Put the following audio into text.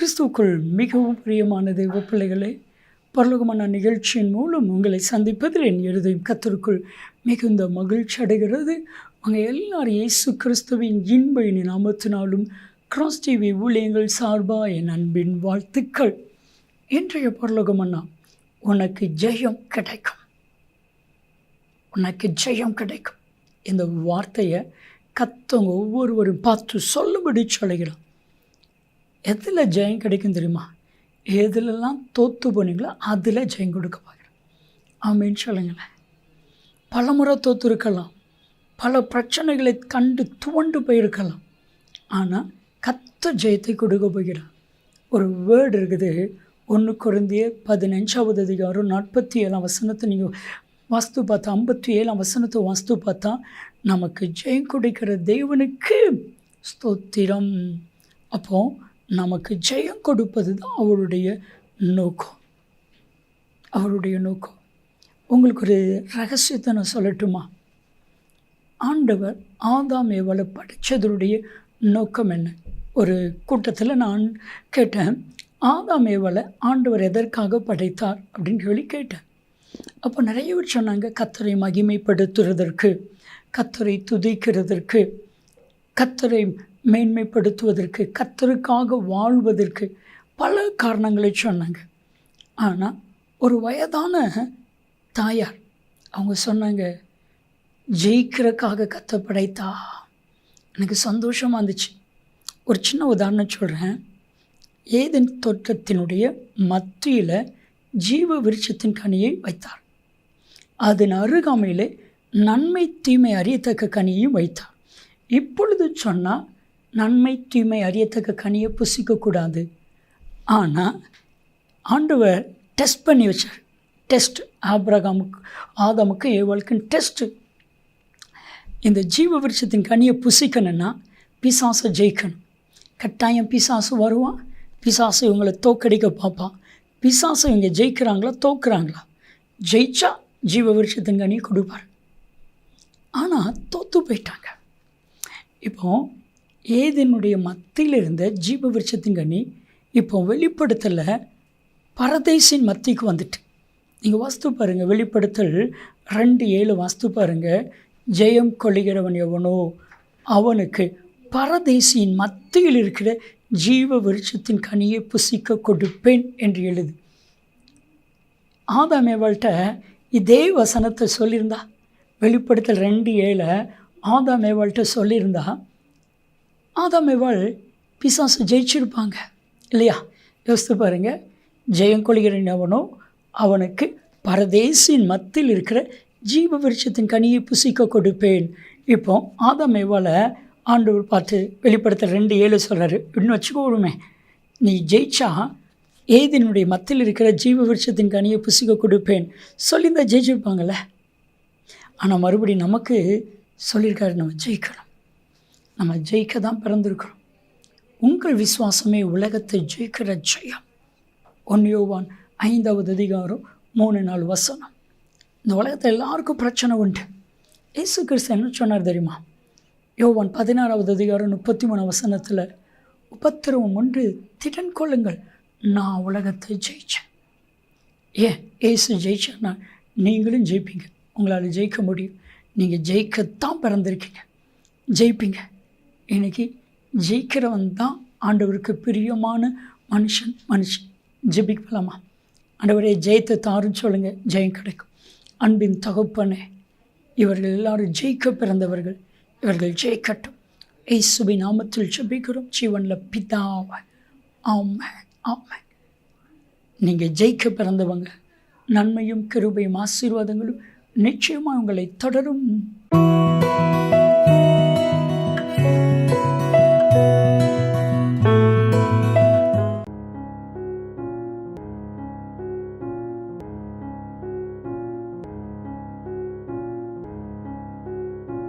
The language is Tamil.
கிறிஸ்துவுக்குள் மிகவும் பிரியமான தெய்வ பிள்ளைகளே, பரலோகமான நிகழ்ச்சியின் மூலம் உங்களை சந்திப்பதில் என் இருதயம் கர்த்தருக்குள் மிகுந்த மகிழ்ச்சி அடைகிறது. அவங்க எல்லாரும் இயேசு கிறிஸ்துவின் இன்ப இனி நாமத்தினாலும் கிராஸ் டிவி ஊழியங்கள் சார்பாக என் அன்பின் வாழ்த்துக்கள். இன்றைய பரலோகமன்னா, உனக்கு ஜெயம் கிடைக்கும், உனக்கு ஜெயம் கிடைக்கும். இந்த வார்த்தையை கத்தவங்க ஒவ்வொருவரும் பார்த்து சொல்லும்படி சொல்லுகிறான். எதில் ஜெயம் கிடைக்கும் தெரியுமா? எதுலெல்லாம் தோற்று போனீங்களோ அதில் ஜெயம் கொடுக்க பார்க்குறேன். ஆமேன்னு சொல்லுங்களேன். பல முறை தோற்று இருக்கலாம், பல பிரச்சனைகளை கண்டு துவண்டு போயிருக்கலாம், ஆனால் கத்த ஜெயத்தை கொடுக்க போகிறான். ஒரு வேர்டு இருக்குது, 1 கொரிந்தியர் 15வது அதிகாரம் 47ஆம் வசனத்தை நீங்கள் வாஸ்து பார்த்தா, 57ஆம் வசனத்தை வாஸ்து பார்த்தா, நமக்கு ஜெயம் கொடுக்கிற தேவனுக்கு ஸ்தோத்திரம். அப்போது நமக்கு ஜெயம் கொடுப்பது தான் அவருடைய நோக்கம், அவருடைய நோக்கம். உங்களுக்கு ஒரு ரகசியத்தை நான் சொல்லட்டுமா? ஆண்டவர் ஆதாம் ஏவாளை படைத்ததனுடைய நோக்கம் என்ன? ஒரு கூட்டத்தில் நான் கேட்டேன், ஆதாம் ஏவாளை ஆண்டவர் எதற்காக படைத்தார் அப்படின்னு சொல்லி கேட்டேன். அப்போ நிறைய பேர் சொன்னாங்க, கர்த்தரை மகிமைப்படுத்துவதற்கு, கர்த்தரை துதிக்கிறதற்கு, கர்த்தரை மேன்மைப்படுத்துவதற்கு, கர்த்தருக்காக வாழ்வதற்கு பல காரணங்களை சொன்னாங்க. ஆனால் ஒரு வயதான தாயார் அவங்க சொன்னாங்க, ஜெயிக்கிறதுக்காக கர்த்தர் படைத்தா. எனக்கு சந்தோஷமாக இருந்துச்சு. ஒரு சின்ன உதாரணம் சொல்கிறேன். ஏதேன் தோட்டத்தினுடைய மத்தியில் ஜீவ விருட்சத்தின் கனியை வைத்தார். அதன் அருகாமையில் நன்மை தீமை அறியத்தக்க கனியையும் வைத்தார். இப்பொழுது சொன்னால், நன்மை தீமை அறியத்தக்க கனியை புசிக்கக்கூடாது. ஆனால் ஆண்டவர் டெஸ்ட் பண்ணி வச்சார். டெஸ்ட் ஆதாமுக்கு ஏவாளுக்கும் டெஸ்ட்டு. இந்த ஜீவ விருட்சத்தின் கனியை புசிக்கணுன்னா பிசாசை ஜெயிக்கணும். கட்டாயம் பிசாசு வருவான், பிசாசு இவங்களை தோக்கடிக்க பார்ப்பான். பிசாசு இவங்க ஜெயிக்கிறாங்களா தோக்குறாங்களா? ஜெயிச்சா ஜீவ விருட்சத்தின் கனியை கொடுப்பார். ஆனால் தோற்று போயிட்டாங்க. இப்போது ஏதேனுடைய மத்தியில் இருந்த ஜீவ விருட்சத்தின் கனி இப்போ வெளிப்படுத்தலை பரதேசின் மத்திக்கு வந்துட்டு. நீங்கள் வாஸ்து பாருங்கள், வெளிப்படுத்தல் 2:7 வாஸ்து பாருங்கள். ஜெயம் கொள்ளுகிறவன் எவனோ அவனுக்கு பரதேசியின் மத்தியில் இருக்கிற ஜீவ விருட்சத்தின் கனியை புசிக்க கொடுப்பேன் என்று எழுது. ஆதாம் ஏவாள்கிட்ட இதே வசனத்தை சொல்லியிருந்தா, வெளிப்படுத்தல் 2:7 ஆதாம் ஏவாள்கிட்ட சொல்லியிருந்தா, ஆதாம் ஏவாள் பிசாசு ஜெயிச்சிருப்பாங்க இல்லையா? யோசித்து பாருங்கள். ஜெயம் கொள்கிறவன் எவனோ அவனுக்கு பரதேசின் மத்தியில் இருக்கிற ஜீவ விருட்சத்தின் கனியை புசிக்க கொடுப்பேன். இப்போ ஆதாம் ஏவாளை ஆண்டவர் பார்த்து வெளிப்படுத்தல் 2:7 சொல்கிறாரு, இன்னும் வச்சுக்கோடுமே, நீ ஜெயிச்சா ஏதேனுடைய மத்தியில் இருக்கிற ஜீவ விருட்சத்தின் கனியை புசிக்க கொடுப்பேன் சொல்லியிருந்தால் ஜெயிச்சிருப்பாங்கள்ல. ஆனால் மறுபடியும் நமக்கு சொல்லியிருக்காரு, நம்ம ஜெயிக்கணும், நம்ம ஜெயிக்க தான் பிறந்திருக்கிறோம். உங்கள் விசுவாசமே உலகத்தை ஜெயிக்கிற ஜெயம். 1 யோவான் 5வது அதிகாரம் 3-4 வசனம். இந்த உலகத்தில் எல்லாருக்கும் பிரச்சனை உண்டு. இயேசு கிறிஸ்து என்ன சொன்னார் தெரியுமா? யோவான் 16வது அதிகாரம் 33 வசனத்தில், உபத்திரவம் ஒன்று திடன் கொள்ளுங்கள், நான் உலகத்தை ஜெயித்தேன். ஏன் இயேசு ஜெயிச்சேன்னா நீங்களும் ஜெயிப்பீங்க. உங்களால் ஜெயிக்க முடியும். நீங்கள் ஜெயிக்கத்தான் பிறந்திருக்கீங்க, ஜெயிப்பீங்க. இன்றைக்கி ஜெயிக்கிறவன் தான் ஆண்டவருக்கு பிரியமான மனுஷன். ஜெபிக்கலாமா? ஆண்டவரே ஜெயத்தை தாருன்னு சொல்லுங்கள், ஜெயம் கிடைக்கும். அன்பின் தகப்பனே, இவர்கள் எல்லாரும் ஜெயிக்க பிறந்தவர்கள், இவர்கள் ஜெயிக்கட்டும். இயேசுவின் நாமத்தில் ஜெபிக்கிறோம் ஜீவனில் பிதாவே, ஆமென், ஆமென். நீங்கள் ஜெயிக்க பிறந்தவங்க. நன்மையும் கிருபையும் ஆசீர்வாதங்களும் நிச்சயமாக உங்களை தொடரும்.